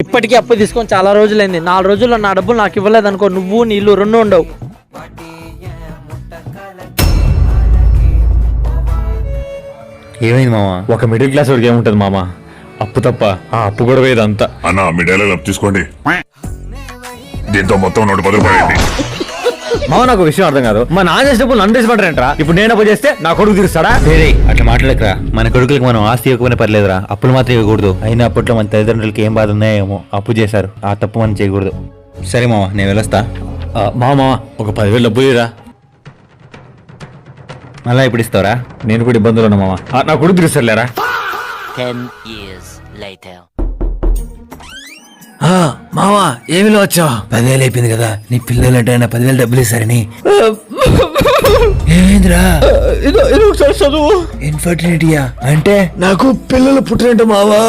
ఇప్పటికీ అప్పు తీసుకొని చాలా రోజులైంది. 4 రోజుల్లో నా డబ్బులు నాకు ఇవ్వలేదు అనుకో, నువ్వు నీళ్ళు 2 ఉండవు. ఏమైంది మామ? ఒక మిడిల్ క్లాస్ వాడికి ఏముంటది మామ? అప్పు తప్ప. ఆ అప్పు కూడా వేదంతా. అన్న మీ డైలాగ్ అప్ తీసుకోండి, దీంతో మొత్తం 110 పడండి. మామ నాకు విషయం అర్థం కాదు. మా నాన్న చేసినప్పుడు నన్ను తీసిపంటారంటరా, ఇప్పుడు నేను అప్పు చేస్తే నా కొడుకు తీరుస్తాడా? వేరే అట్లా మాట్లాడకరా. మన కొడుకులకు మనం ఆస్తి ఇవ్వకపోయినా పర్లేదురా, అప్పులు మాత్రం ఇవ్వకూడదు. అయినా అప్పట్లో మన తల్లిదండ్రులకి ఏం బాధ ఉన్నాయేమో, అప్పు చేశారు. ఆ తప్పు మనం చేయకూడదు. సరే మామ, నేను వెళ్ళొస్తా. మామ ఒక 10,000 డబ్బులు ఇరా. మళ్ళా ఇప్పుడు ఇస్తావరా? నేను కూడా ఇబ్బందులు ఉన్నా మామ. నా కొడుకు తీరుస్తారులేరా. 10 years later. మావా ఏమిలో వచ్చావు? 10,000 అయిపోయింది కదా, నీ పిల్లలంటే 10,000 డబ్బులు ఇస్తారని. ఏమైందిరా? చదువు ఇన్ఫర్టిలిటీయా? అంటే నాకు పిల్లలు పుట్టినట్టు మావా.